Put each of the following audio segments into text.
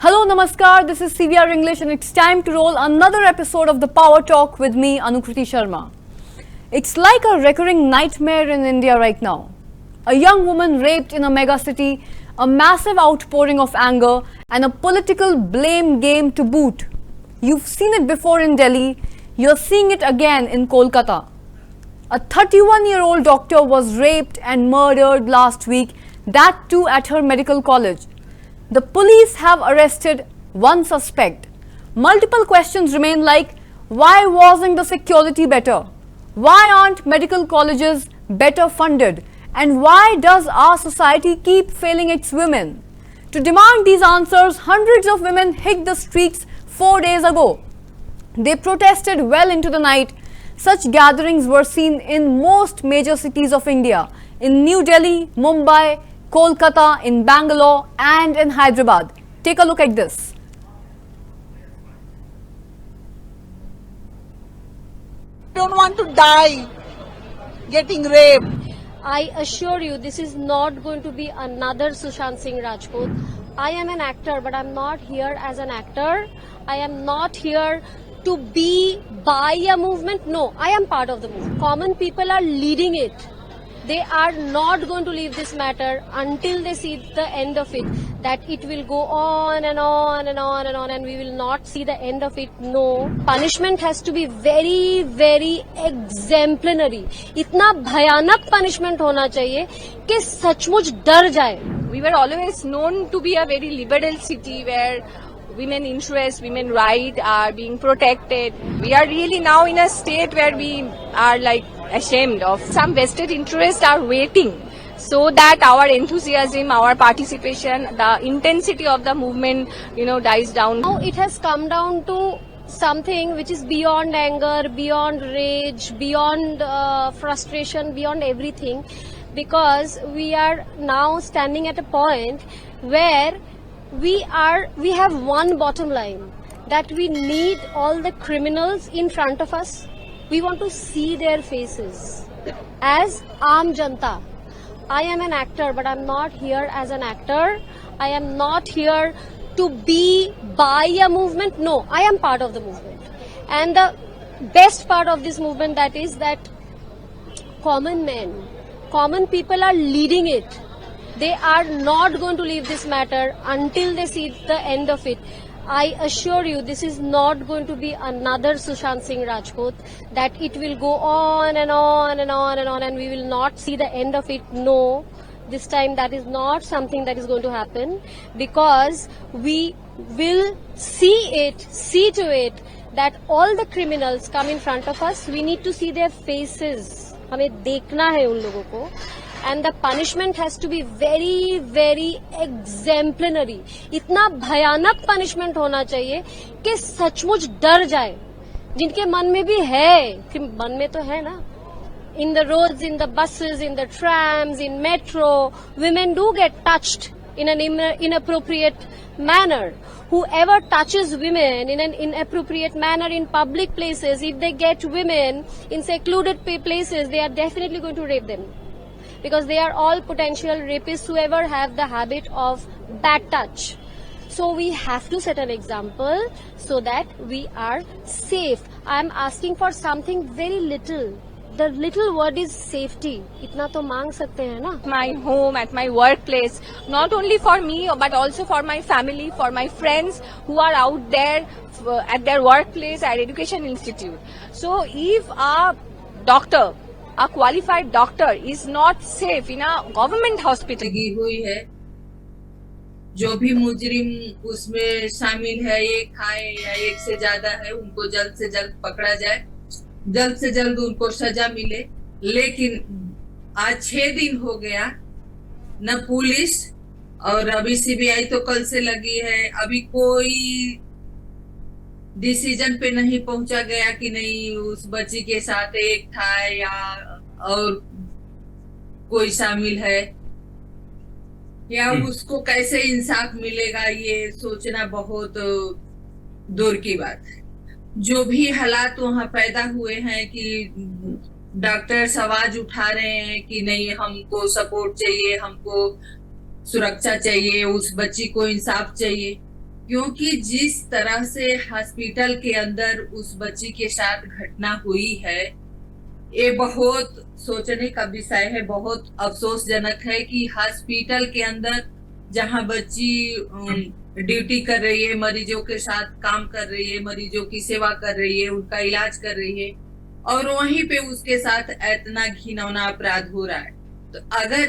Hello, Namaskar. This is CVR English, and it's time to roll another episode of the Power Talk with me, ANUKRITI Sharma. It's like a recurring nightmare in India right now. A young woman raped in a mega city, a massive outpouring of anger, and a political blame game to boot. You've seen it before in Delhi, you're seeing it again in Kolkata. A 31-year-old doctor was raped and murdered last week, that too at her medical college. The police have arrested one suspect. Multiple questions remain like, why wasn't the security better? Why aren't medical colleges better funded? And why does our society keep failing its women? To demand these answers, hundreds of women hit the streets 4 days ago. They protested well into the night. Such gatherings were seen in most major cities of India, in New Delhi, Mumbai, Kolkata, in Bangalore and in Hyderabad. Take a look at this. Don't want to die getting raped. I assure you, this is not going to be another Sushant Singh Rajput. I am an actor, but I'm not here as an actor. I am not here to be by a movement. No, I am part of the movement. Common people are leading it. They are not going to leave this matter until they see the end of it. That it will go on and on and on and on, and we will not see the end of it. No. Punishment has to be very, very exemplary. इतना भयानक punishment होना चाहिए कि सचमुच डर जाए. We were always known to be a very liberal city where women interests, women rights are being protected. We are really now in a state where we are like ashamed of. Some vested interests are waiting so that our enthusiasm, our participation, the intensity of the movement, dies down. Now it has come down to something which is beyond anger, beyond rage, beyond frustration, beyond everything, because we are now standing at a point where we have one bottom line, that we need all the criminals in front of us. We want to see their faces as Aam Janta. I am an actor, but I'm not here as an actor. I am not here to be by a movement. No, I am part of the movement. And the best part of this movement that is that common men, common people are leading it. They are not going to leave this matter until they see the end of it. I assure you, this is not going to be another Sushant Singh Rajput, that it will go on and on and on and on, and we will not see the end of it. No, this time that is not something that is going to happen, because we will see to it that all the criminals come in front of us. We need to see their faces. हमें देखना है उन लोगों को. And the punishment has to be very, very exemplary. इतना भयानक punishment होना चाहिए कि सचमुच डर जाए. जिनके मन में भी है, मन में तो है ना. In the roads, in the buses, in the trams, in metro, women do get touched in an inappropriate manner. Whoever touches women in an inappropriate manner in public places, if they get women in secluded places, they are definitely going to rape them. Because they are all potential rapists, whoever have the habit of bad touch. So we have to set an example so that we are safe. I am asking for something very little. The little word is safety. इतना तो मांग सकते हैं ना. My home, at my workplace, not only for me but also for my family, for my friends who are out there at their workplace, at education institute. So if a doctor, a qualified doctor is not safe in a government hospital. लगी हुई है, जो भी मुजरिम उसमें शामिल है, एक है या एक से ज्यादा है, उनको जल्द से जल्द पकड़ा जाए, जल्द से जल्द उनको सजा मिले. लेकिन आज 6 दिन हो गया, न पुलिस और अभी सीबीआई तो कल से लगी है, अभी कोई डिसीजन पे नहीं पहुंचा गया कि नहीं उस बच्ची के साथ एक था या और कोई शामिल है, या उसको कैसे इंसाफ मिलेगा, ये सोचना बहुत दूर की बात है. जो भी हालात वहां पैदा हुए हैं कि डॉक्टर्स आवाज उठा रहे हैं कि नहीं हमको सपोर्ट चाहिए, हमको सुरक्षा चाहिए, उस बच्ची को इंसाफ चाहिए, क्योंकि जिस तरह से हॉस्पिटल के अंदर उस बच्ची के साथ घटना हुई है, ये बहुत सोचने का विषय है। बहुत अफसोसजनक है कि हॉस्पिटल के अंदर जहां बच्ची ड्यूटी कर रही है, मरीजों के साथ काम कर रही है, मरीजों की सेवा कर रही है, उनका इलाज कर रही है, और वहीं पे उसके साथ इतना घिनौना अपराध हो रहा है। तो अगर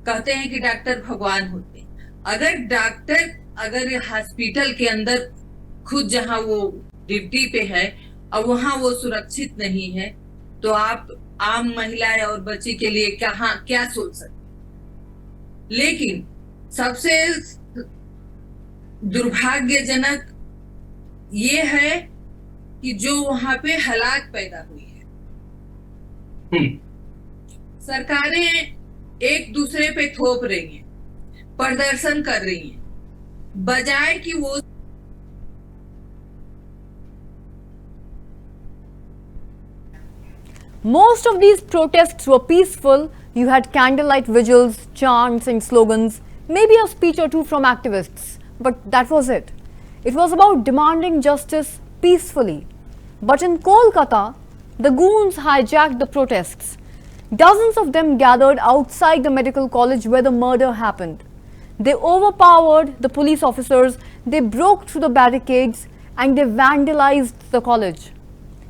कहते हैं कि डॉक्टर भगवान होते हैं, अगर हॉस्पिटल के अंदर खुद जहां वो ड्यूटी पे है और वहां वो सुरक्षित नहीं है, तो आप आम महिलाएं और बच्ची के लिए क्या सोच सकते। लेकिन सबसे दुर्भाग्यजनक ये है कि जो वहां पे हालात पैदा हुई है, सरकारें एक दूसरे पे थोप रही हैं, प्रदर्शन कर रही हैं, बजाय कि वो Most of these protests were peaceful. You had candlelight vigils, chants and slogans, maybe a speech or two from activists. But that was it. It was about demanding justice peacefully. But in Kolkata, the goons hijacked the protests. Dozens of them gathered outside the medical college where the murder happened. They overpowered the police officers, they broke through the barricades, and they vandalized the college.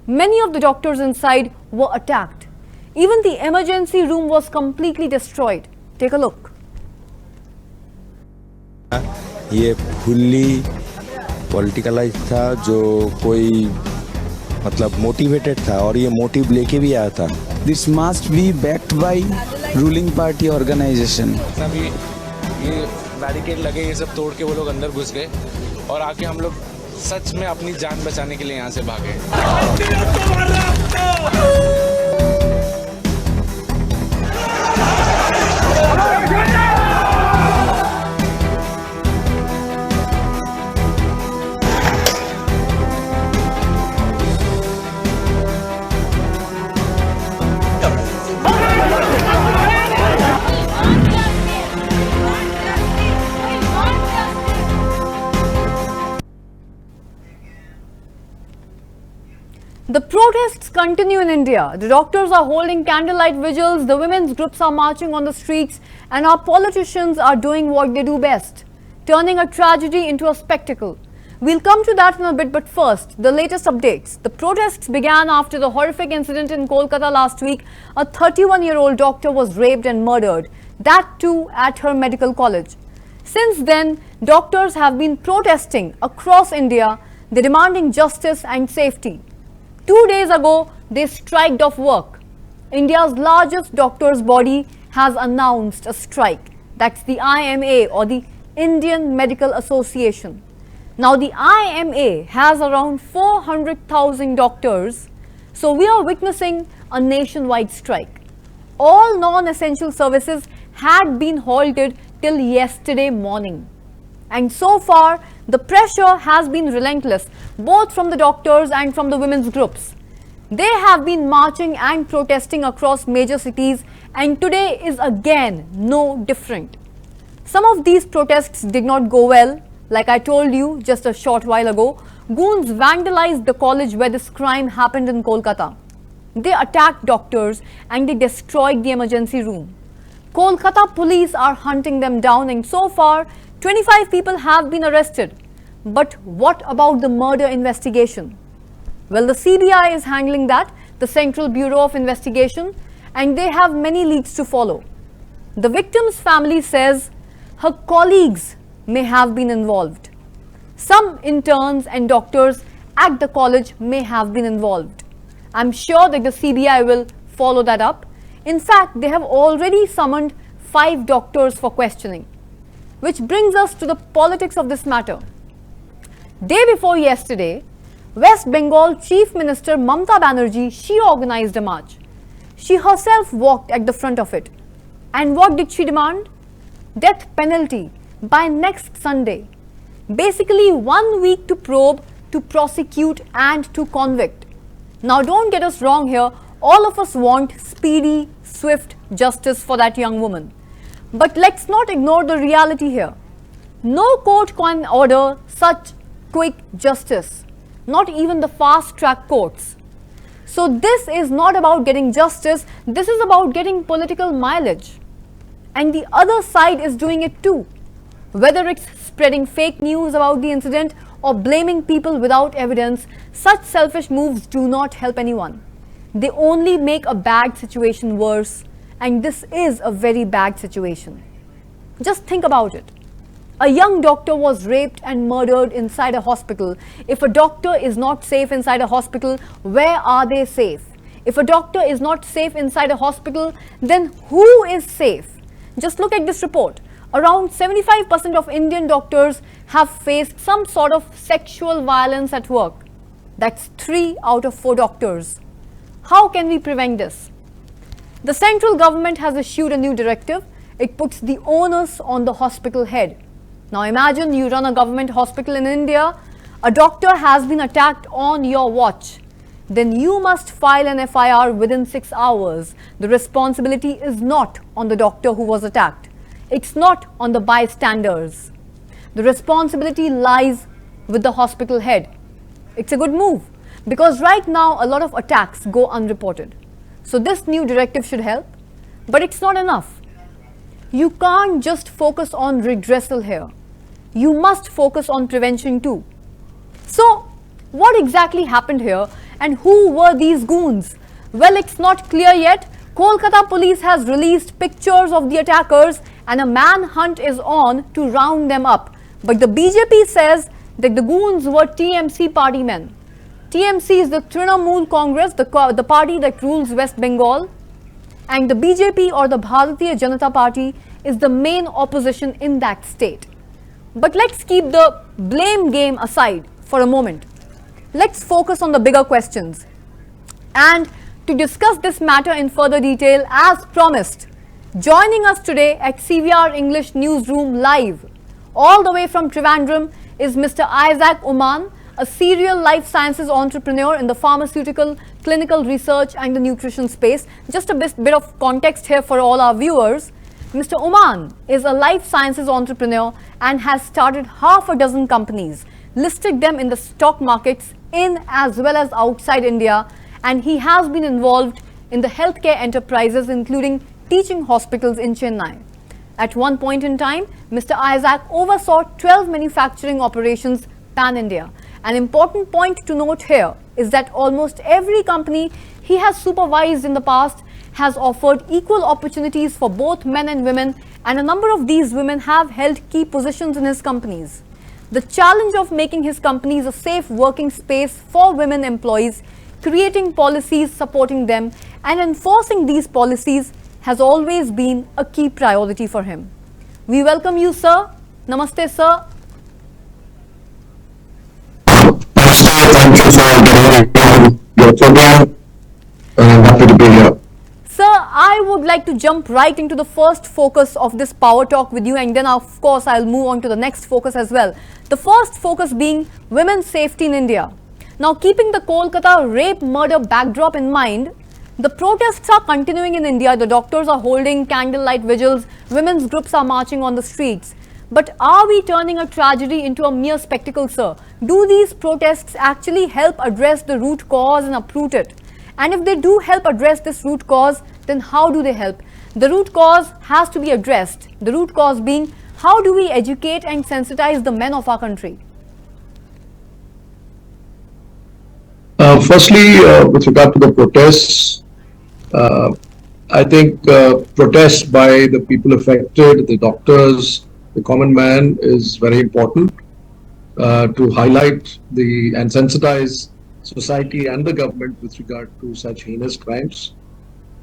Many of the doctors inside were attacked. Even the emergency room was completely destroyed. Take a look. ये fully पॉलिटिकलाइज था, जो कोई मतलब motivated था और ये motive लेके भी आया था। This must be backed by ruling party organisation. अभी ये बैरिकेड लगे, ये सब तोड़ के वो लोग अंदर घुस गए और आके हम लोग सच में अपनी जान बचाने के लिए यहाँ से भागे। The protests continue in India. The doctors are holding candlelight vigils, the women's groups are marching on the streets, and our politicians are doing what they do best, turning a tragedy into a spectacle. We'll come to that in a bit, but first, the latest updates. The protests began after the horrific incident in Kolkata last week. A 31-year-old doctor was raped and murdered, that too at her medical college. Since then, doctors have been protesting across India. They're demanding justice and safety. 2 days ago, they striked off work. India's largest doctors' body has announced a strike. That's the IMA, or the Indian Medical Association. Now, the IMA has around 400,000 doctors, so we are witnessing a nationwide strike. All non-essential services had been halted till yesterday morning. And so far, the pressure has been relentless, both from the doctors and from the women's groups. They have been marching and protesting across major cities, and today is again no different. Some of these protests did not go well. Like I told you just a short while ago, goons vandalized the college where this crime happened in Kolkata. They attacked doctors and they destroyed the emergency room. Kolkata police are hunting them down, and so far 25 people have been arrested. But what about the murder investigation? Well, the CBI is handling that, the Central Bureau of Investigation, and they have many leads to follow. The victim's family says her colleagues may have been involved. Some interns and doctors at the college may have been involved. I'm sure that the CBI will follow that up. In fact, they have already summoned 5 doctors for questioning. Which brings us to the politics of this matter. Day before yesterday, West Bengal Chief Minister Mamata Banerjee, she organized a march. She herself walked at the front of it. And what did she demand? Death penalty by next Sunday. Basically 1 week to probe, to prosecute and to convict. Now don't get us wrong here, all of us want speedy, swift justice for that young woman. But let's not ignore the reality here. No court can order such quick justice, not even the fast track courts. So this is not about getting justice, this is about getting political mileage. And the other side is doing it too. Whether it's spreading fake news about the incident or blaming people without evidence, such selfish moves do not help anyone. They only make a bad situation worse, and this is a very bad situation. Just think about it. A young doctor was raped and murdered inside a hospital. If a doctor is not safe inside a hospital, where are they safe? If a doctor is not safe inside a hospital, then who is safe? Just look at this report. Around 75% of Indian doctors have faced some sort of sexual violence at work. That's 3 out of 4 doctors. How can we prevent this? The central government has issued a new directive. It puts the onus on the hospital head. Now imagine you run a government hospital in India. A doctor has been attacked on your watch. Then you must file an FIR within 6 hours. The responsibility is not on the doctor who was attacked. It's not on the bystanders. The responsibility lies with the hospital head. It's a good move because right now a lot of attacks go unreported. So this new directive should help, but it's not enough. You can't just focus on redressal here. You must focus on prevention too. So what exactly happened here and who were these goons? Well, it's not clear yet. Kolkata police has released pictures of the attackers and a manhunt is on to round them up. But the BJP says that the goons were TMC party men. TMC is the Trinamool Congress, the party that rules West Bengal, and the BJP or the Bharatiya Janata Party is the main opposition in that state. But let's keep the blame game aside for a moment. Let's focus on the bigger questions. And to discuss this matter in further detail, as promised, joining us today at CVR English Newsroom live, all the way from Trivandrum, is Mr. Isaac Oman, a serial life sciences entrepreneur in the pharmaceutical, clinical research and the nutrition space. Just a bit of context here for all our viewers. Mr. Oman is a life sciences entrepreneur and has started half a dozen companies, listed them in the stock markets in as well as outside India, and he has been involved in the healthcare enterprises including teaching hospitals in Chennai. At one point in time, Mr. Isaac oversaw 12 manufacturing operations pan-India. An important point to note here is that almost every company he has supervised in the past has offered equal opportunities for both men and women, and a number of these women have held key positions in his companies. The challenge of making his companies a safe working space for women employees, creating policies supporting them, and enforcing these policies has always been a key priority for him. We welcome you, sir. Namaste, sir. Thank you for getting your program. Happy to be here. Sir, I would like to jump right into the first focus of this power talk with you, and then of course I'll move on to the next focus as well. The first focus being women's safety in India. Now, keeping the Kolkata rape murder backdrop in mind, the protests are continuing in India. The doctors are holding candlelight vigils, women's groups are marching on the streets. But are we turning a tragedy into a mere spectacle, sir? Do these protests actually help address the root cause and uproot it? And if they do help address this root cause, then how do they help? The root cause has to be addressed. The root cause being, how do we educate and sensitize the men of our country? Firstly, with regard to the protests, I think protests by the people affected, the doctors, the common man is very important to highlight and sensitize society and the government with regard to such heinous crimes,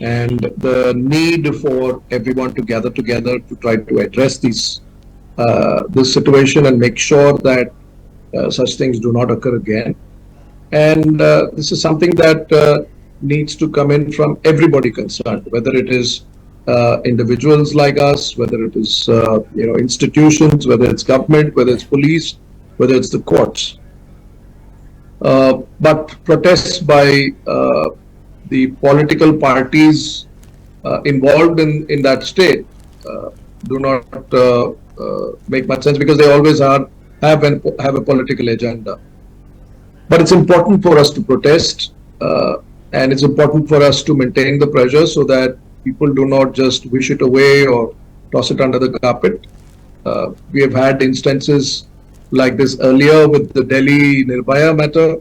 and the need for everyone to gather together to try to address this situation and make sure that such things do not occur again. And this is something that needs to come in from everybody concerned, whether it is individuals like us, whether it is institutions, whether it's government, whether it's police, whether it's the courts. But protests by the political parties involved in that state do not make much sense because they always have a political agenda. But it's important for us to protest, and it's important for us to maintain the pressure so that people do not just wish it away or toss it under the carpet. We have had instances like this earlier with the Delhi Nirbhaya matter,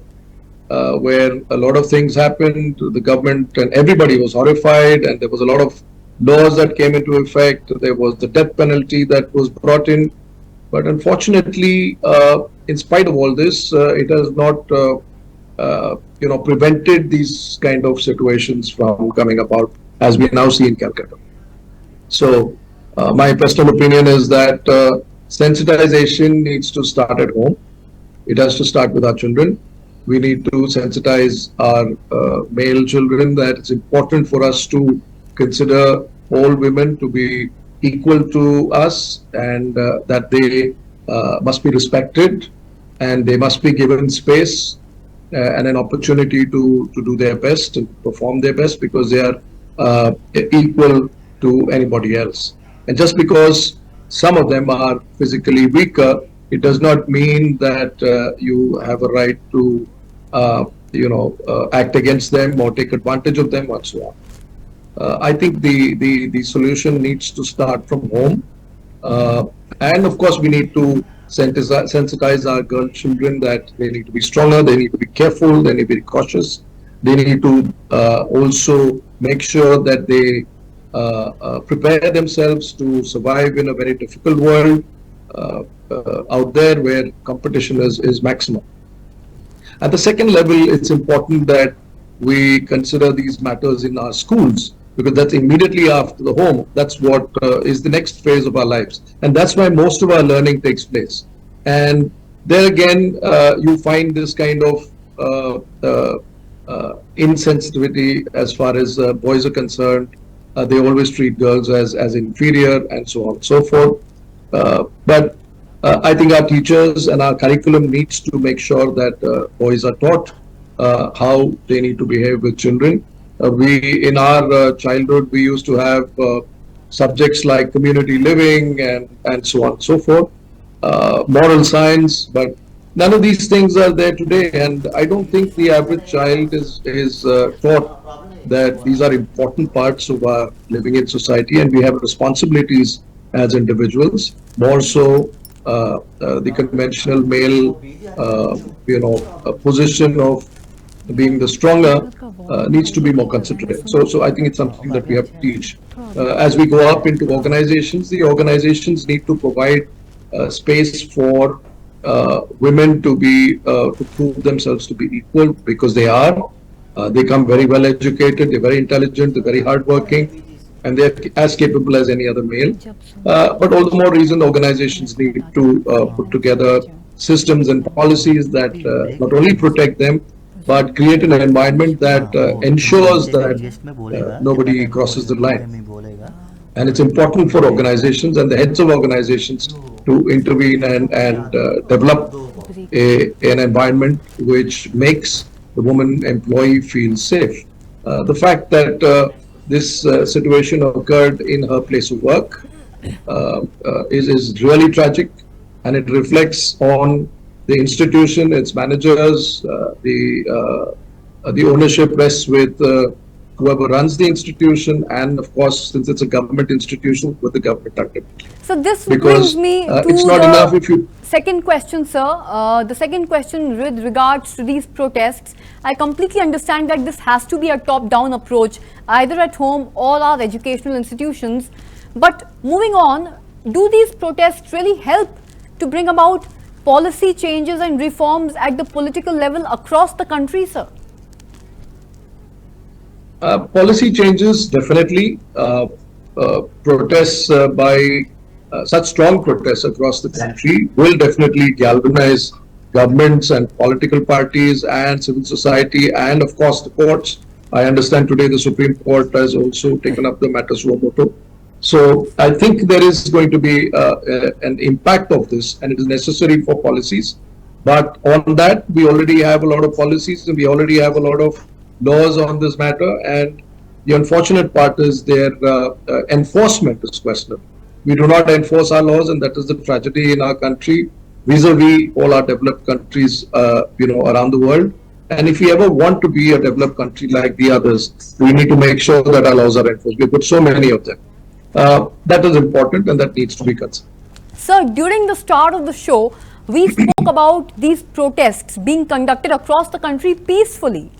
where a lot of things happened. The government and everybody was horrified, and there was a lot of laws that came into effect. There was the death penalty that was brought in. But unfortunately, in spite of all this, it has not, prevented these kind of situations from coming about, as we now see in Calcutta. So, my personal opinion is that sensitization needs to start at home. It has to start with our children. We need to sensitize our male children that it's important for us to consider all women to be equal to us, and that they must be respected, and they must be given space and an opportunity to do their best and perform their best, because they are equal to anybody else. And just because some of them are physically weaker, it does not mean that you have a right to act against them or take advantage of them or so on. I think the solution needs to start from home, and of course we need to sensitize our girl children that they need to be stronger, they need to be careful, they need to be cautious, they need to also make sure that they prepare themselves to survive in a very difficult world out there where competition is maximum. At the second level, it's important that we consider these matters in our schools, because that's immediately after the home. That's what is the next phase of our lives. And that's why most of our learning takes place. And there again, you find this kind of insensitivity as far as boys are concerned. They always treat girls as inferior and so on and so forth. But I think our teachers and our curriculum needs to make sure that boys are taught how they need to behave with children. In our childhood, we used to have subjects like community living and so on and so forth, moral science, but none of these things are there today. And I don't think the average child is taught that these are important parts of our living in society, and we have responsibilities as individuals. More so, the conventional male, position of being the stronger needs to be more considerate. So I think it's something that we have to teach. As we go up into organizations, the organizations need to provide space for women to prove themselves to be equal, because they are. They come very well educated, they're very intelligent, they're very hardworking, and they're as capable as any other male. But all the more reason organizations need to put together systems and policies that not only protect them, but create an environment that ensures that nobody crosses the line. And it's important for organizations and the heads of organizations to intervene and develop an environment which makes the woman employee feel safe. The fact that this situation occurred in her place of work is really tragic, and it reflects on the institution, its managers, the ownership rests with whoever runs the institution, and of course, since it's a government institution, with the government activity. So this brings me to it's not enough if you second question, sir. The second question with regards to these protests, I completely understand that this has to be a top-down approach, either at home or our educational institutions. But moving on, do these protests really help to bring about policy changes and reforms at the political level across the country, sir? Policy changes, definitely. Protests by such strong protests across the country will definitely galvanize governments and political parties and civil society, and of course the courts. I understand today the Supreme Court has also taken up the matter suo motu. So I think there is going to be an impact of this, and it is necessary for policies. But on that, we already have a lot of policies, and we already have a lot of laws on this matter. And the unfortunate part is their enforcement is questionable. We do not enforce our laws, and that is the tragedy in our country vis-a-vis all our developed countries, around the world. And if we ever want to be a developed country like the others, we need to make sure that our laws are enforced. We've got so many of them. That is important, and that needs to be considered. Sir, during the start of the show, we spoke about these protests being conducted across the country peacefully.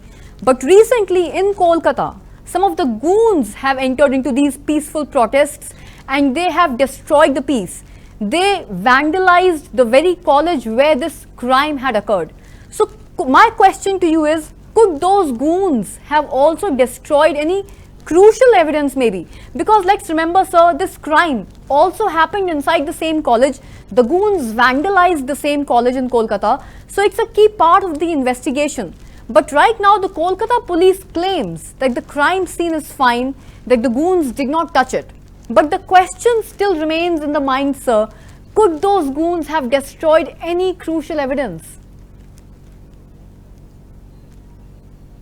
But recently in Kolkata, some of the goons have entered into these peaceful protests and they have destroyed the peace. They vandalized the very college where this crime had occurred. So my question to you is, could those goons have also destroyed any crucial evidence maybe? Because let's remember, sir, this crime also happened inside the same college. The goons vandalized the same college in Kolkata. So it's a key part of the investigation. But right now the Kolkata police claims that the crime scene is fine, that the goons did not touch it. But the question still remains in the mind, sir. Could those goons have destroyed any crucial evidence?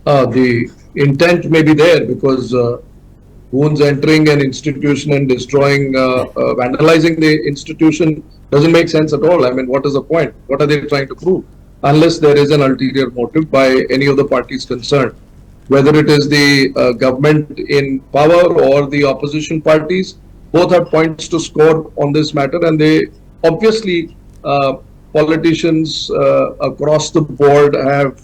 The intent may be there, because goons entering an institution and destroying, vandalizing the institution doesn't make sense at all. I mean, what is the point? What are they trying to prove? Unless there is an ulterior motive by any of the parties concerned, whether it is the government in power or the opposition parties, both have points to score on this matter. And they obviously, politicians across the board have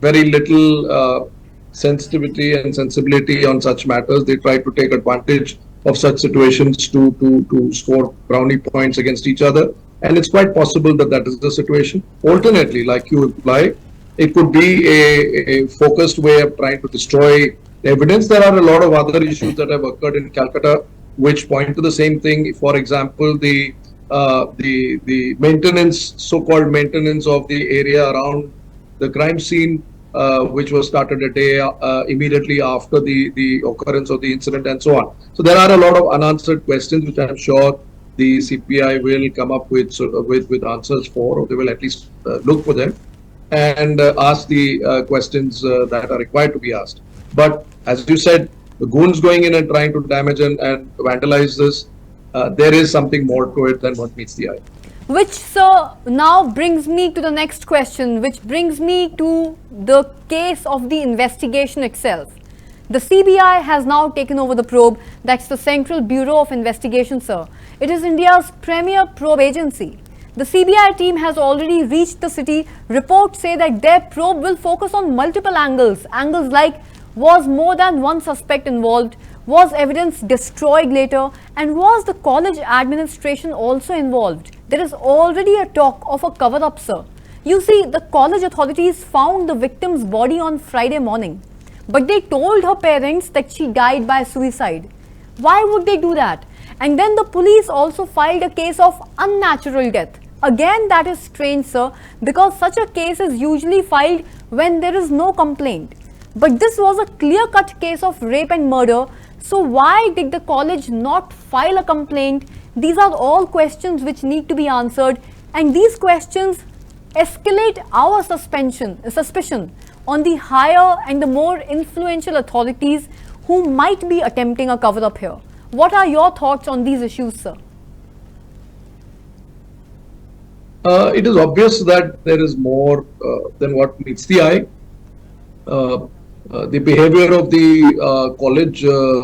very little sensitivity and sensibility on such matters. They try to take advantage of such situations to score brownie points against each other. And it's quite possible that that is the situation. Alternately, like you imply, it could be a focused way of trying to destroy evidence. There are a lot of other issues that have occurred in Calcutta which point to the same thing. For example, the maintenance, so-called maintenance of the area around the crime scene, which was started a day immediately after the occurrence of the incident, and so on. So there are a lot of unanswered questions which I'm sure the CPI will come up with answers for, or they will at least look for them and ask the questions that are required to be asked. But as you said, the goons going in and trying to damage and vandalize this, there is something more to it than what meets the eye. Which, sir, now brings me to the next question, which brings me to the case of the investigation itself. The CBI has now taken over the probe. That's the Central Bureau of Investigation, sir. It is India's premier probe agency. The CBI team has already reached the city. Reports say that their probe will focus on multiple angles. Angles like, was more than one suspect involved? Was evidence destroyed later? And was the college administration also involved? There is already a talk of a cover-up, sir. You see, the college authorities found the victim's body on Friday morning, but they told her parents that she died by suicide. Why would they do that? And then the police also filed a case of unnatural death. Again, that is strange, sir, because such a case is usually filed when there is no complaint. But this was a clear-cut case of rape and murder. So why did the college not file a complaint? These are all questions which need to be answered, and these questions escalate our suspicion on the higher and the more influential authorities who might be attempting a cover-up here. What are your thoughts on these issues, sir? It is obvious that there is more than what meets the eye. The behavior of the college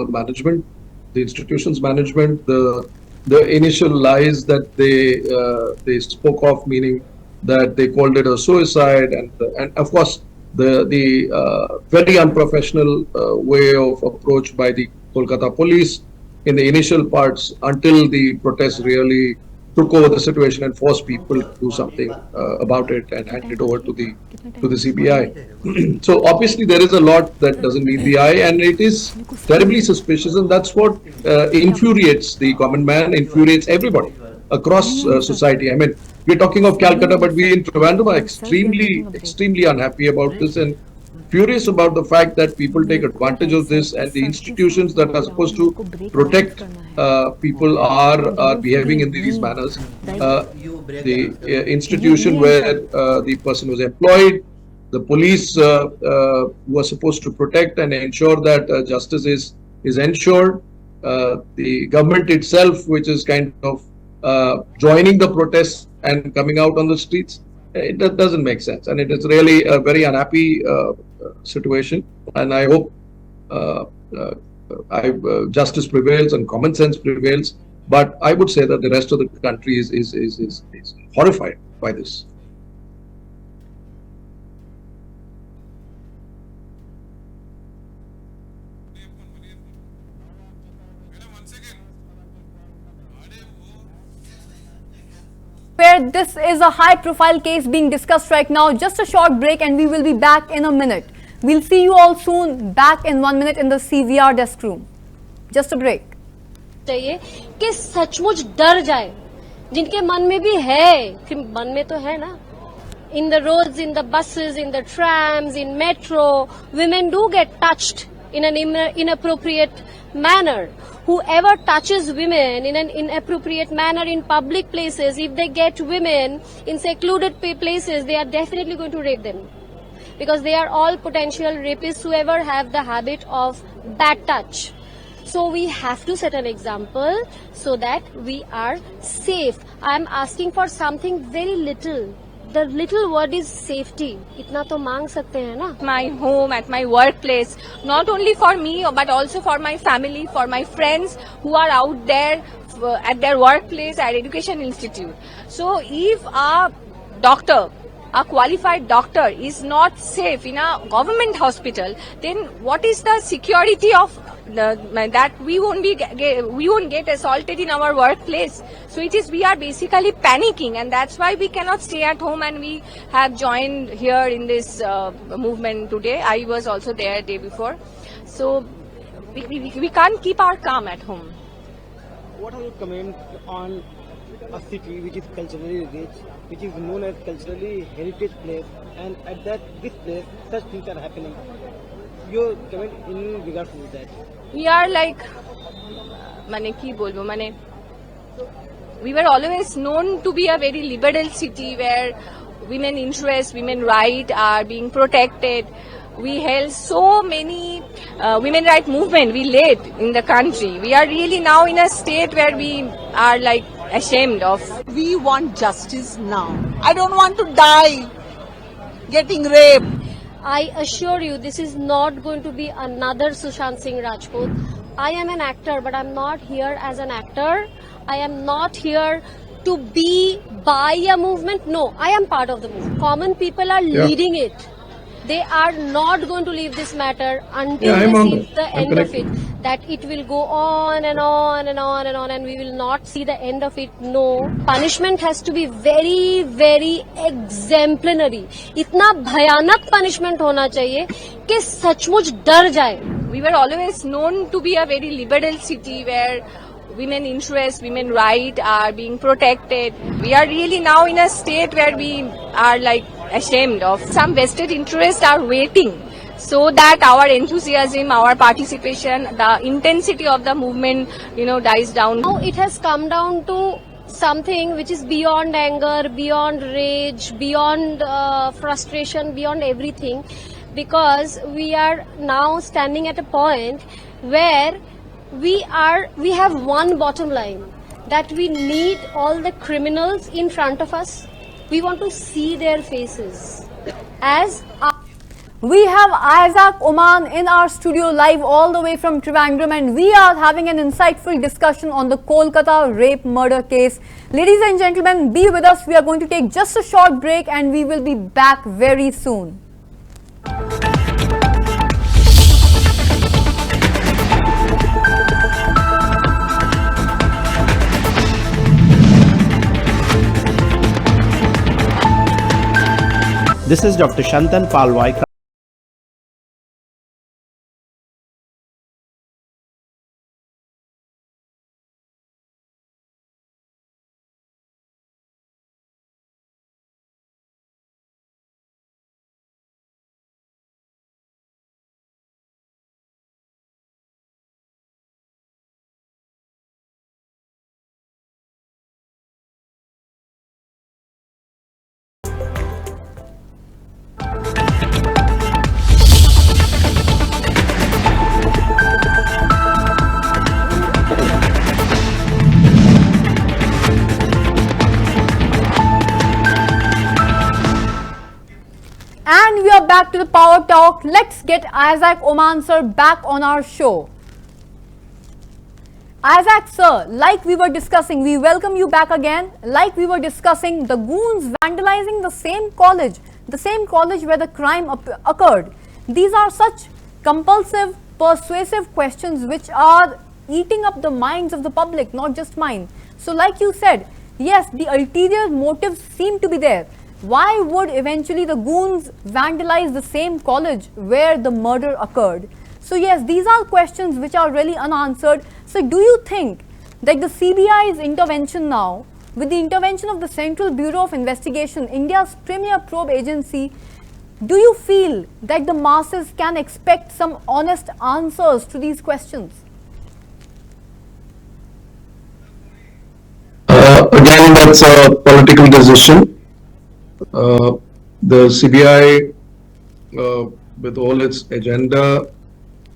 management, the institution's management, the initial lies that they spoke of, meaning that they called it a suicide, and of course the very unprofessional way of approach by the Kolkata police in the initial parts until the protests really took over the situation and forced people to do something about it and hand it over to the CBI. So obviously there is a lot that doesn't meet the eye, and it is terribly suspicious, and that's what infuriates the common man, infuriates everybody across society. I mean, we're talking of Calcutta, but we in Trivandrum are extremely unhappy about this and furious about the fact that people take advantage of this, and the institutions that are supposed to protect people are behaving in these manners. The institution where the person was employed, the police were supposed to protect and ensure that justice is ensured. the government itself, which is kind of joining the protests and coming out on the streets, it doesn't make sense. And it is really a very unhappy situation. And I hope justice prevails and common sense prevails. But I would say that the rest of the country is horrified by this. Where this is a high profile case being discussed right now. Just a short break and we will be back in a minute. We'll see you all soon, back in 1 minute in the CVR desk room. Just a break. चाहिए कि सचमुच डर जाए, जिनके मन में भी है, कि मन में तो है ना. In the roads, in the buses, in the trams, in metro, women do get touched in an inappropriate manner. Whoever touches women in an inappropriate manner in public places, if they get women in secluded places, they are definitely going to rape them. Because they are all potential rapists, whoever have the habit of bad touch. So we have to set an example so that we are safe. I am asking for something very little. The little word is safety. इतना तो मांग सकते हैं ना. My home, at my workplace, not only for me but also for my family, for my friends who are out there at their workplace, at education institute. So if a doctor, a qualified doctor is not safe in a government hospital, then what is the security of that we won't get assaulted in our workplace? So we are basically panicking, and that's why we cannot stay at home, and we have joined here in this movement today. I was also there day before. So we can't keep our calm at home. What are your comments on a city which is culturally rich, which is known as culturally heritage place, and at this place such things are happening? Your comment in regards to that? We are like, we were always known to be a very liberal city where women interests, women rights are being protected. We held so many women rights movement we led in the country. We are really now in a state where we are like ashamed of. We want justice now. I don't want to die getting raped. I assure you, this is not going to be another Sushant Singh Rajput. I am an actor, but I'm not here as an actor. I am not here to be by a movement. No, I am part of the movement. Common people are leading it. They are not going to leave this matter until they see the end of it. That it will go on and on and on and on, and we will not see the end of it. No. Punishment has to be very, very exemplary. इतना भयानक punishment होना चाहिए कि सचमुच डर जाए. We were always known to be a very liberal city where women interests, women rights are being protected. We are really now in a state where we are like ashamed of. Some vested interests are waiting so that our enthusiasm, our participation, the intensity of the movement, dies down. Now it has come down to something which is beyond anger, beyond rage, beyond frustration, beyond everything, because we are now standing at a point where we have one bottom line, that we need all the criminals in front of us. We want to see their faces. We have Isaac Oman in our studio live all the way from Trivandrum, and we are having an insightful discussion on the Kolkata rape murder case. Ladies and gentlemen, be with us. We are going to take just a short break and we will be back very soon. This is Dr. Shantan Palwai. And we are back to the Power Talk. Let's get Isaac Oman sir back on our show. Isaac sir, like we were discussing, we welcome you back again. Like we were discussing, the goons vandalizing the same college where the crime occurred. These are such compulsive, persuasive questions which are eating up the minds of the public, not just mine. So like you said, yes, the ulterior motives seem to be there. Why would eventually the goons vandalize the same college where the murder occurred? So yes, these are questions which are really unanswered. So do you think that the CBI's intervention now, with the intervention of the Central Bureau of Investigation, India's premier probe agency, do you feel that the masses can expect some honest answers to these questions? Again, that's a political decision. The CBI, with all its agenda,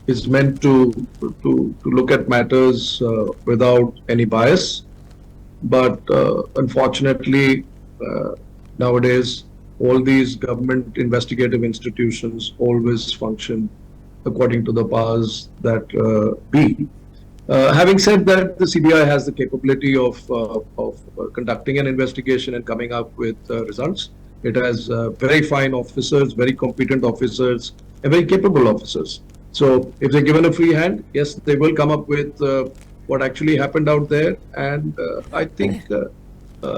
is meant to look at matters without any bias. But unfortunately, nowadays, all these government investigative institutions always function according to the powers that be. Having said that, the CBI has the capability of conducting an investigation and coming up with results. It has very fine officers, very competent officers, and very capable officers. So if they're given a free hand, yes, they will come up with what actually happened out there. And I think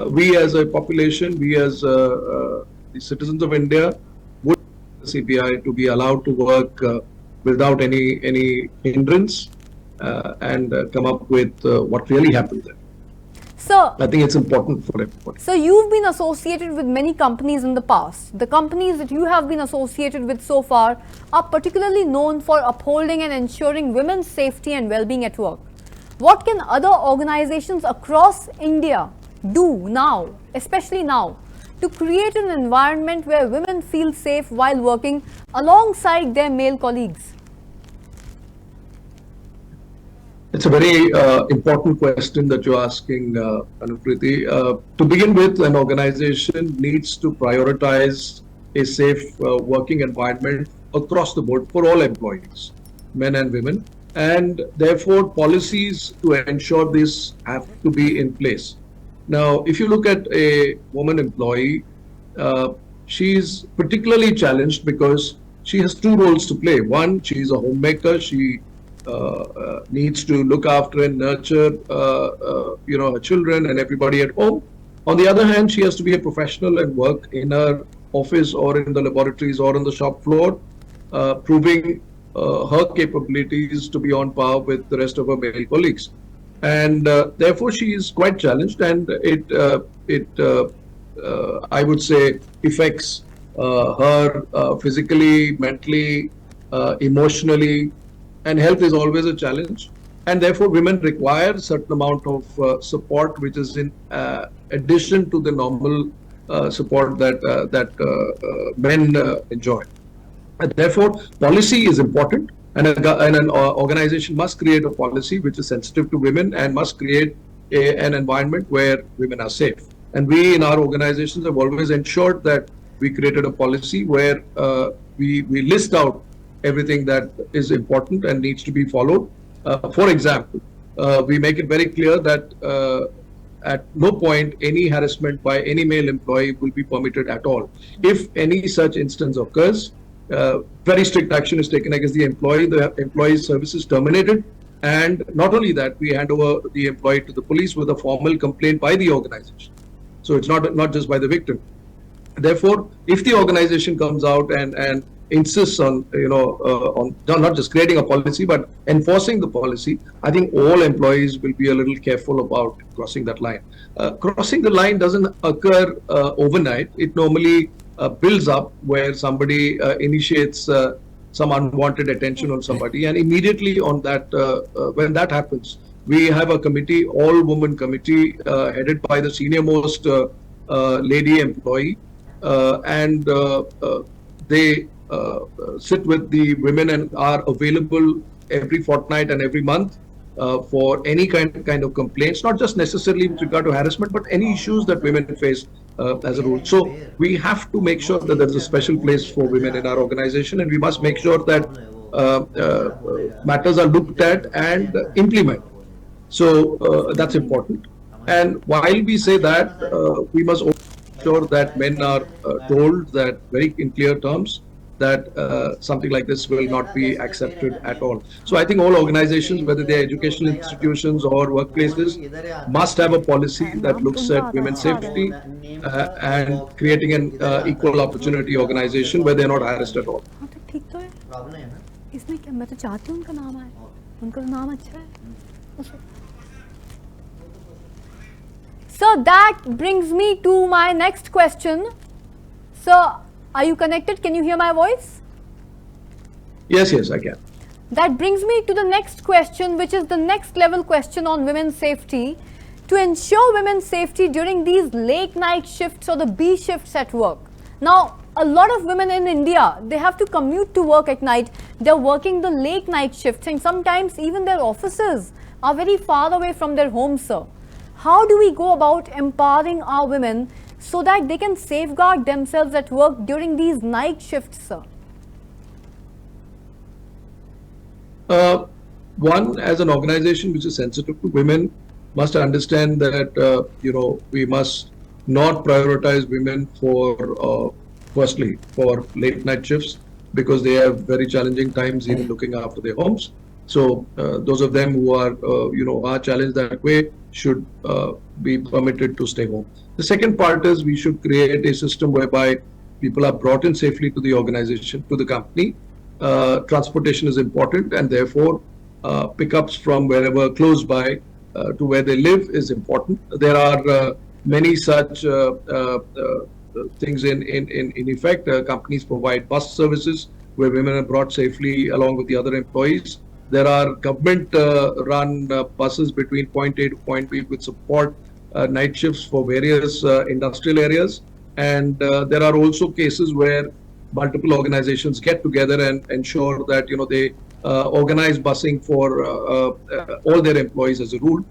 we as a population, we as the citizens of India would the CBI to be allowed to work without any hindrance and come up with what really happened there. So, I think it's important for everybody. So you've been associated with many companies in the past. The companies that you have been associated with so far are particularly known for upholding and ensuring women's safety and well-being at work. What can other organizations across India do now, especially now, to create an environment where women feel safe while working alongside their male colleagues? It's a very important question that you're asking, Anukriti. To begin with, an organization needs to prioritize a safe working environment across the board for all employees, men and women. And therefore, policies to ensure this have to be in place. Now, if you look at a woman employee, she's particularly challenged because she has two roles to play. One, she's a homemaker. She needs to look after and nurture, her children and everybody at home. On the other hand, she has to be a professional and work in her office or in the laboratories or on the shop floor, proving her capabilities to be on par with the rest of her male colleagues. And therefore, she is quite challenged, and it I would say, affects her physically, mentally, emotionally. And health is always a challenge, and therefore women require a certain amount of support, which is in addition to the normal support that men enjoy. And therefore, policy is important, and an organization must create a policy which is sensitive to women and must create an environment where women are safe. And we in our organizations have always ensured that we created a policy where we list out everything that is important and needs to be followed. For example, we make it very clear that at no point any harassment by any male employee will be permitted at all. If any such instance occurs, very strict action is taken against the employee's service is terminated. And not only that, we hand over the employee to the police with a formal complaint by the organization. So it's not just by the victim. Therefore, if the organization comes out and insists on, on not just creating a policy, but enforcing the policy, I think all employees will be a little careful about crossing that line. Crossing the line doesn't occur overnight. It normally builds up where somebody initiates some unwanted attention on somebody, and immediately on that, when that happens, we have a committee, all-woman committee, headed by the senior most lady employee, and they sit with the women and are available every fortnight and every month for any kind of complaints, not just necessarily with regard to harassment, but any issues that women face as a rule. So we have to make sure that there is a special place for women in our organization, and we must make sure that matters are looked at and implemented. So that's important. And while we say that, we must also make sure that men are told that very in clear terms that something like this will not be accepted at all. So I think all organizations, whether they are educational institutions or workplaces, must have a policy that looks at women's safety and creating an equal opportunity organization where they are not harassed at all. हाँ तो ठीक तो है इसमें क्या मैं तो चाहती हूँ उनका नाम आए उनका तो नाम अच्छा है So that brings me to my next question. Sir, are you connected? Can you hear my voice? Yes, I can. That brings me to the next question, which is the next level question on women's safety. To ensure women's safety during these late night shifts or the B shifts at work. Now, a lot of women in India, they have to commute to work at night. They're working the late night shifts, and sometimes even their offices are very far away from their homes, sir. How do we go about empowering our women so that they can safeguard themselves at work during these night shifts, sir? One, as an organization which is sensitive to women, must understand that we must not prioritize women for firstly for late night shifts, because they have very challenging times even looking after their homes. So those of them who are are challenged that way should be permitted to stay home. The second part is we should create a system whereby people are brought in safely to the organization, to the company. Transportation is important, and therefore pickups from wherever close by to where they live is important. There are many such things in effect. Companies provide bus services where women are brought safely along with the other employees. There are government-run buses between point A to point B which support night shifts for various industrial areas. And there are also cases where multiple organizations get together and ensure that they organize busing for all their employees as a rule.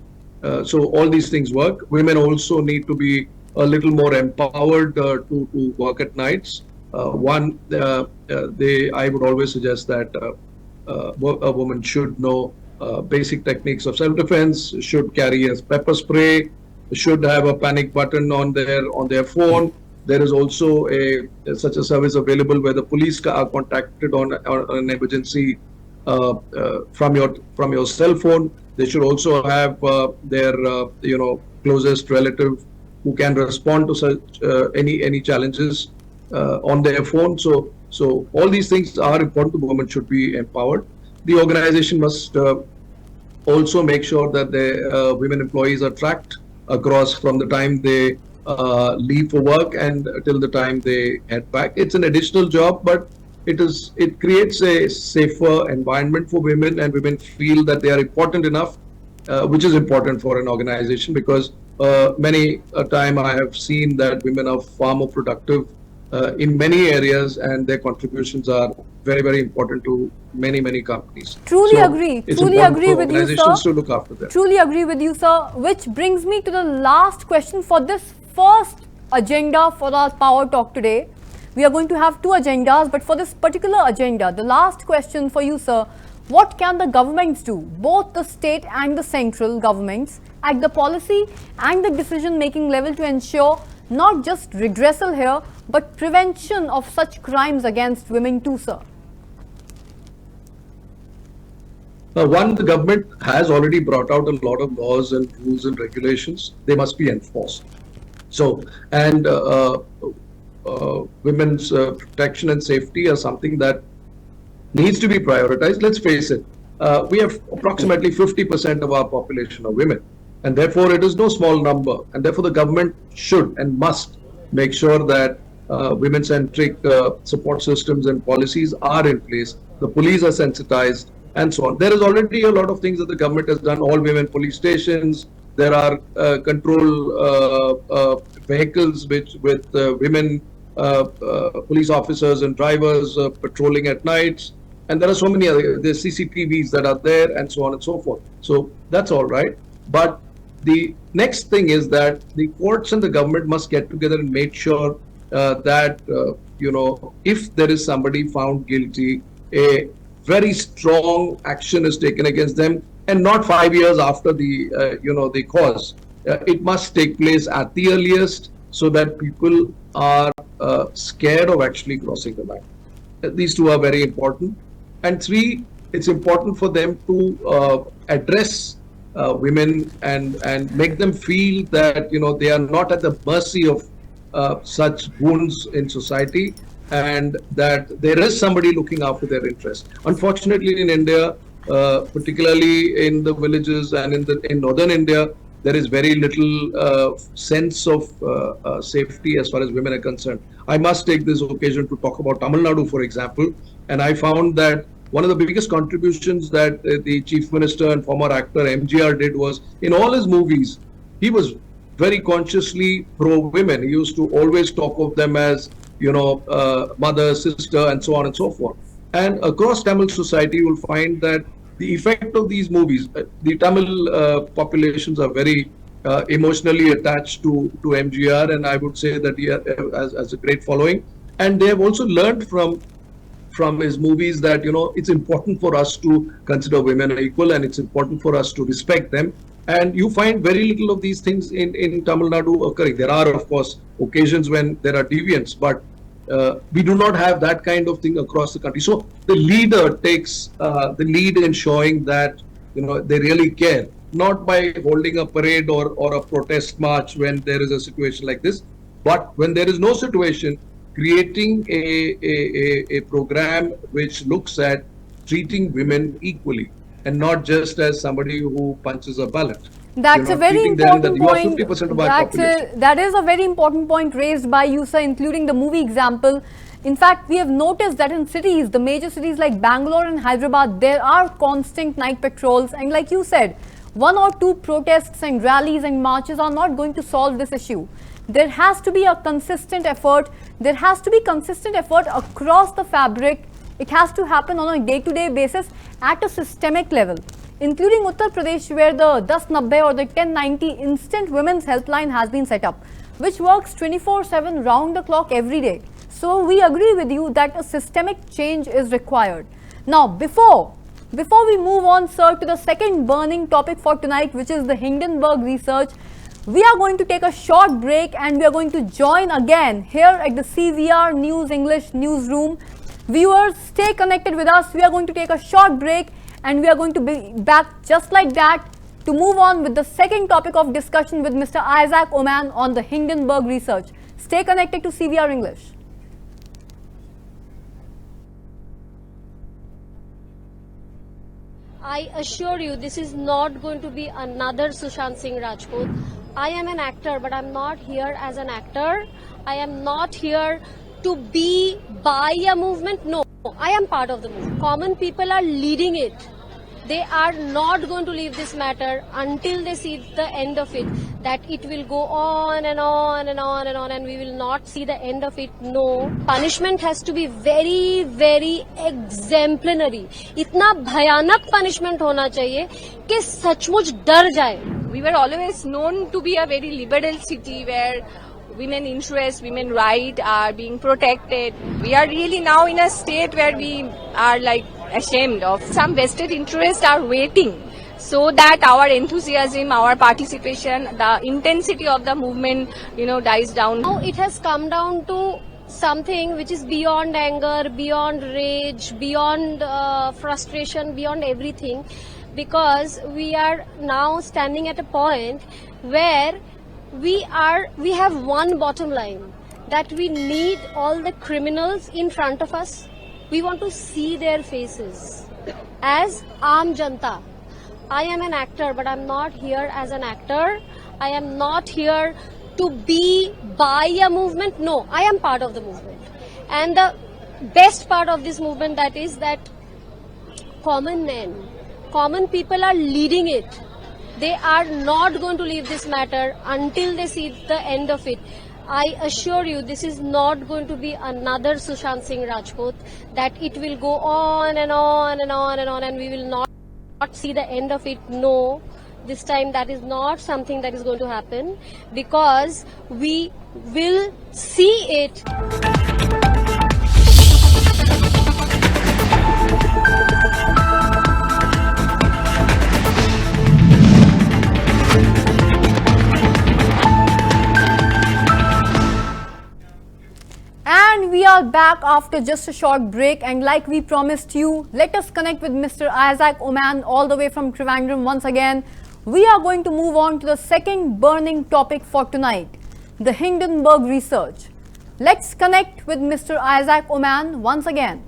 So all these things work. Women also need to be a little more empowered to work at nights. I would always suggest that a woman should know basic techniques of self-defense, should carry a pepper spray, should have a panic button on their phone. There is also such a service available where the police are contacted on an emergency from your cell phone. They should also have their closest relative who can respond to such any challenges on their phone. So all these things are important. The women should be empowered. The organization must also make sure that the women employees are tracked across from the time they leave for work and till the time they head back. It's an additional job, but it creates a safer environment for women, and women feel that they are important enough, which is important for an organization, because many a time I have seen that women are far more productive in many areas, and their contributions are very, very important to many companies. Truly agree with you, sir. To look after them. Truly agree with you, sir. Which brings me to the last question for this first agenda for our Power Talk today. We are going to have two agendas, but for this particular agenda, the last question for you, sir: what can the governments do, both the state and the central governments, at the policy and the decision-making level, to ensure not just redressal here, but prevention of such crimes against women too, sir? One, the government has already brought out a lot of laws and rules and regulations. They must be enforced. So, and women's protection and safety are something that needs to be prioritized. Let's face it, we have approximately 50% of our population are women, and therefore it is no small number, and therefore the government should and must make sure that women-centric support systems and policies are in place. The police are sensitized and so on. There is already a lot of things that the government has done. All women police stations. There are control vehicles with women police officers and drivers patrolling at nights. And there are so many other, there's CCTVs that are there, and so on and so forth. So that's all right. But The next thing is that the courts and the government must get together and make sure that, if there is somebody found guilty, a very strong action is taken against them, and not 5 years after the cause. It must take place at the earliest, so that people are scared of actually crossing the line. These two are very important. And three, it's important for them to address women and make them feel that they are not at the mercy of such wounds in society, and that there is somebody looking after their interests. Unfortunately, in India, particularly in the villages and in northern India, there is very little sense of safety as far as women are concerned. I must take this occasion to talk about Tamil Nadu, for example, and I found that one of the biggest contributions that the Chief Minister and former actor MGR did was, in all his movies, he was very consciously pro-women. He used to always talk of them as, mother, sister, and so on and so forth. And across Tamil society, you will find that the effect of these movies, the Tamil populations are very emotionally attached to MGR, and I would say that he has a great following. And they have also learned from his movies that it's important for us to consider women equal, and it's important for us to respect them. And you find very little of these things in Tamil Nadu occurring. There are, of course, occasions when there are deviants, but we do not have that kind of thing across the country. So the leader takes the lead in showing that they really care, not by holding a parade or a protest march when there is a situation like this, but when there is no situation, creating a program which looks at treating women equally and not just as somebody who punches a ballot. That's a very important point. 50% of our population. That is a very important point raised by you, sir, including the movie example. In fact, we have noticed that in cities, the major cities like Bangalore and Hyderabad, there are constant night patrols. And like you said, 1 or 2 protests and rallies and marches are not going to solve this issue. There has to be a consistent effort. There has to be consistent effort across the fabric. It has to happen on a day-to-day basis at a systemic level, including Uttar Pradesh, where the 1090 or the 1090 instant women's helpline has been set up, which works 24/7 round the clock every day. So we agree with you that a systemic change is required. Now, before we move on, sir, to the second burning topic for tonight, which is the Hindenburg research, we are going to take a short break and we are going to join again here at the CVR News English newsroom. Viewers, stay connected with us. We are going to take a short break and we are going to be back just like that to move on with the second topic of discussion with Mr. Isaac Oman on the Hindenburg research. Stay connected to CVR English. I assure you, this is not going to be another Sushant Singh Rajput. I am an actor, but I'm not here as an actor. I am not here to be by a movement. No, I am part of the movement. Common people are leading it. They are not going to leave this matter until they see the end of it. That it will go on and on and on and on, and we will not see the end of it. No. Punishment has to be very, very exemplary. इतना भयानक punishment होना चाहिए कि सचमुच डर जाए. We were always known to be a very liberal city where women interests, women rights are being protected. We are really now in a state where we are like ashamed of. Some vested interests are waiting so that our enthusiasm, our participation, the intensity of the movement, dies down. Now it has come down to something which is beyond anger, beyond rage, beyond frustration, beyond everything, because we are now standing at a point where we have one bottom line, that we need all the criminals in front of us. We want to see their faces as Aam Janta. I am an actor, but I'm not here as an actor. I am not here to be by a movement. No, I am part of the movement. And the best part of this movement that is that common men, common people are leading it. They are not going to leave this matter until they see the end of it. I assure you, this is not going to be another Sushant Singh Rajput, that it will go on and on and on and on, and we will not see the end of it. No, This time that is not something that is going to happen, because we will see it. And we are back after just a short break, and like we promised you, let us connect with Mr. Isaac Oman all the way from Trivandrum once again. We are going to move on to the second burning topic for tonight, the Hindenburg research. Let's connect with Mr. Isaac Oman once again.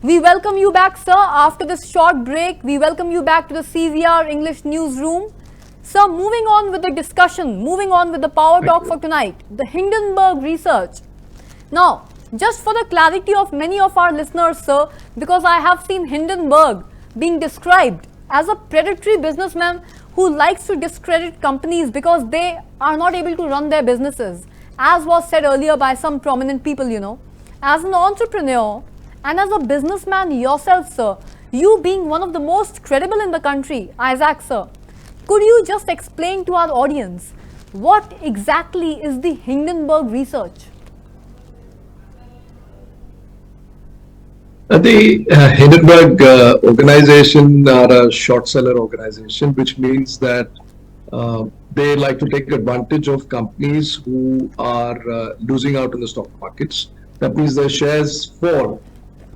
We welcome you back, sir, after this short break. We welcome you back to the CVR English newsroom. So, moving on with the discussion, moving on with the power talk for tonight, the Hindenburg research. Now, just for the clarity of many of our listeners, sir, because I have seen Hindenburg being described as a predatory businessman who likes to discredit companies because they are not able to run their businesses, as was said earlier by some prominent people, you know. As an entrepreneur and as a businessman yourself, sir, you being one of the most credible in the country, Isaac, sir, could you just explain to our audience what exactly is the Hindenburg research? The Hindenburg organization are a short seller organization, which means that they like to take advantage of companies who are losing out in the stock markets. That means their shares fall.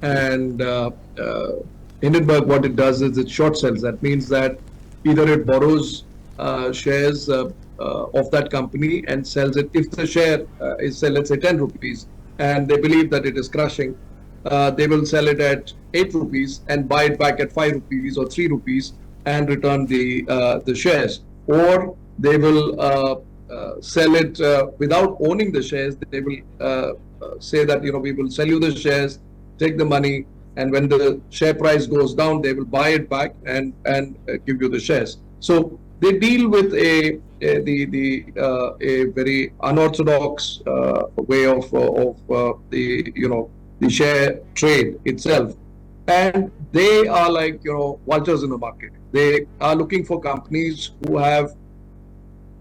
And Hindenburg, what it does is it short sells. That means that either it borrows shares of that company and sells it. If the share is, let's say, 10 rupees, and they believe that it is crashing, they will sell it at 8 rupees and buy it back at 5 rupees or 3 rupees and return the shares. Or they will sell it without owning the shares. They will say that, we will sell you the shares, take the money, and when the share price goes down, they will buy it back and give you the shares. So they deal with a very unorthodox way of the share trade itself. And they are like, vultures in the market. They are looking for companies who have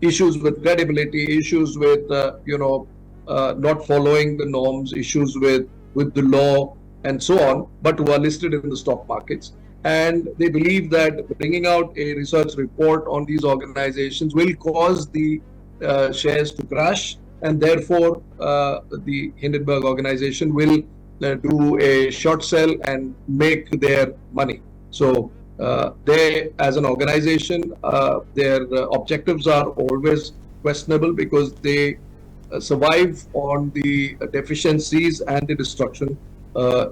issues with credibility, issues with, not following the norms, issues with the law, and so on, but who are listed in the stock markets. And they believe that bringing out a research report on these organizations will cause the shares to crash, and therefore the Hindenburg organization will do a short sell and make their money. So they, as an organization, their objectives are always questionable because they survive on the deficiencies and the destruction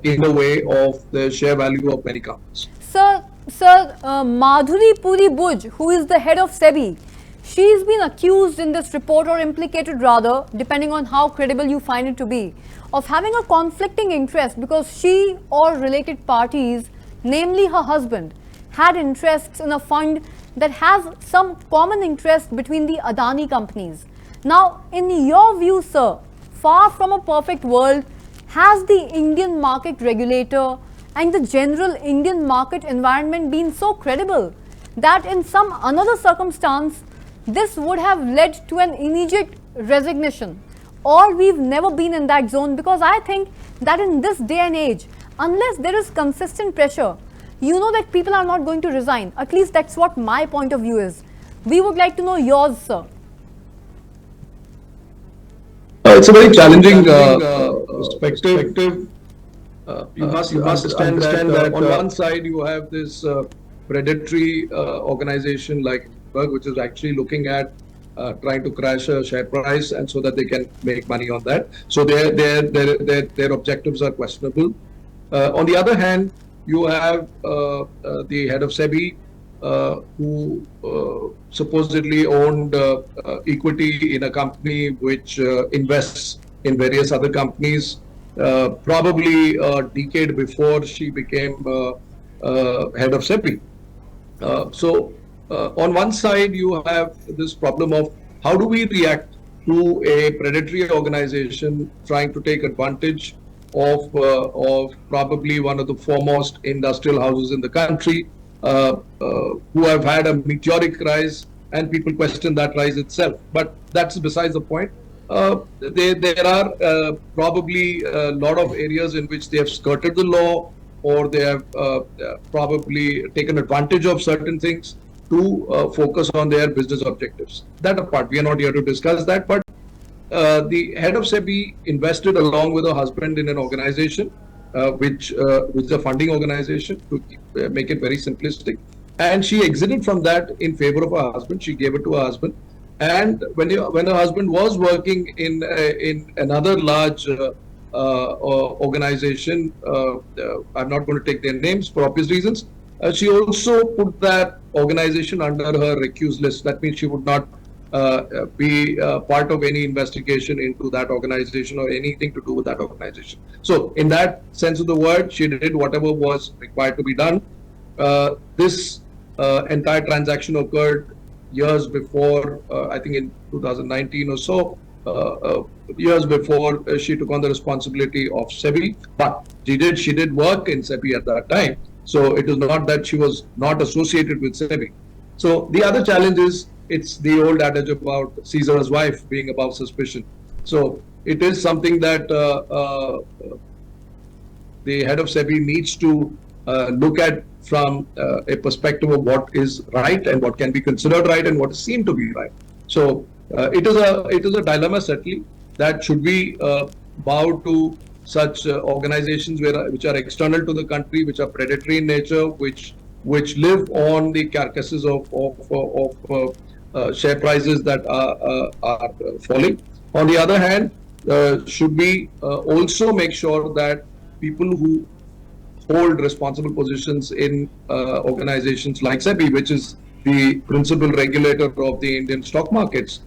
in the way of the share value of many companies. Sir, Madhuri Puri Buj, who is the head of SEBI, she's been accused in this report, or implicated rather, depending on how credible you find it to be, of having a conflicting interest because she or related parties, namely her husband, had interests in a fund that has some common interest between the Adani companies. Now, in your view, sir, far from a perfect world, has the Indian market regulator and the general Indian market environment been so credible that in some another circumstance, this would have led to an immediate resignation? Or we've never been in that zone? Because I think that in this day and age, unless there is consistent pressure, you know that people are not going to resign. At least that's what my point of view is. We would like to know yours, sir. It's a very challenging perspective. You must understand that on one side you have this predatory organization like Hindenburg, which is actually looking at trying to crash a share price, and so that they can make money on that. So their objectives are questionable. On the other hand, you have the head of SEBI, who supposedly owned equity in a company which invests in various other companies, probably a decade before she became head of SEBI. So on one side, you have this problem of how do we react to a predatory organization trying to take advantage of probably one of the foremost industrial houses in the country, who have had a meteoric rise, and people question that rise itself. But that's besides the point. There are probably a lot of areas in which they have skirted the law, or they have probably taken advantage of certain things to focus on their business objectives. That apart, we are not here to discuss that, but the head of SEBI invested along with her husband in an organization, which is a funding organization, to make it very simplistic. And she exited from that in favor of her husband. She gave it to her husband. And when her husband was working in another large organization, I'm not going to take their names for obvious reasons, she also put that organization under her recused list. That means she would not be part of any investigation into that organization or anything to do with that organization. So in that sense of the word, she did whatever was required to be done. This entire transaction occurred years before, I think in 2019 or so, years before she took on the responsibility of SEBI. But she did work in SEBI at that time. So it is not that she was not associated with SEBI. So the other challenge is, it's the old adage about Caesar's wife being above suspicion. So it is something that the head of SEBI needs to look at from a perspective of what is right and what can be considered right and what is seen to be right. So it is a dilemma, certainly, that should we bow to such organizations which are external to the country, which are predatory in nature, which live on the carcasses of share prices that are falling. On the other hand, should we also make sure that people who hold responsible positions in organizations like SEBI, which is the principal regulator of the Indian stock markets,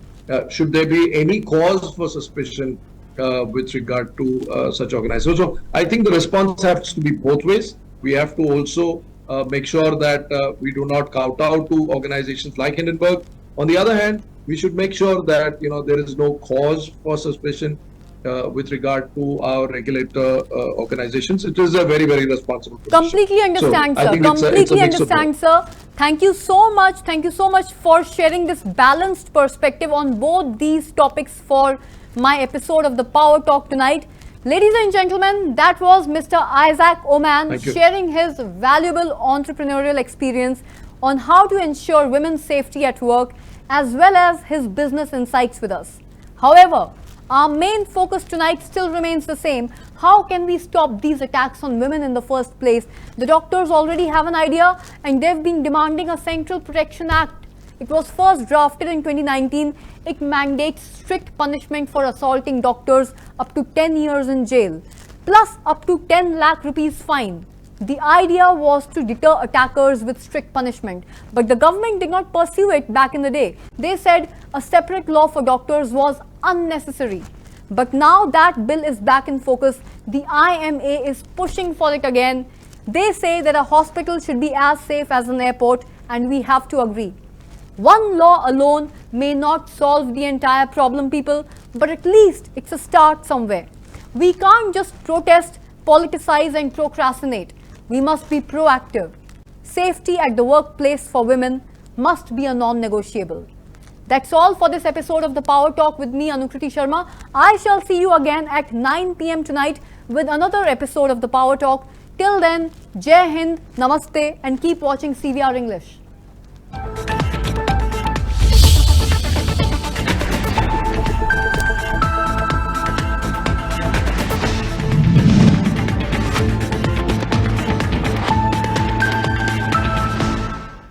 should there be any cause for suspicion with regard to such organizations? So I think the response has to be both ways. We have to also make sure that we do not kowtow to organizations like Hindenburg. On the other hand, we should make sure that there is no cause for suspicion with regard to our regulator organizations. It is a very, very responsible position. Completely understand, So sir. Completely understand, sir. Thank you so much. Thank you so much for sharing this balanced perspective on both these topics for my episode of the Power Talk tonight. Ladies and gentlemen, that was Mr. Isaac Oman sharing his valuable entrepreneurial experience on how to ensure women's safety at work, as well as his business insights with us. However, our main focus tonight still remains the same. How can we stop these attacks on women in the first place? The doctors already have an idea, and they've been demanding a Central Protection Act. It was first drafted in 2019. It mandates strict punishment for assaulting doctors, up to 10 years in jail, plus up to 10 lakh rupees fine. The idea was to deter attackers with strict punishment, but the government did not pursue it back in the day. They said a separate law for doctors was unnecessary. But now that bill is back in focus, the IMA is pushing for it again. They say that a hospital should be as safe as an airport, and we have to agree. One law alone may not solve the entire problem, people, but at least it's a start somewhere. We can't just protest, politicize and procrastinate. We must be proactive. Safety at the workplace for women must be a non-negotiable. That's all for this episode of the Power Talk with me, ANUKRITI Sharma. I shall see you again at 9 p.m. tonight with another episode of the Power Talk. Till then, Jai Hind, Namaste, and keep watching CVR English.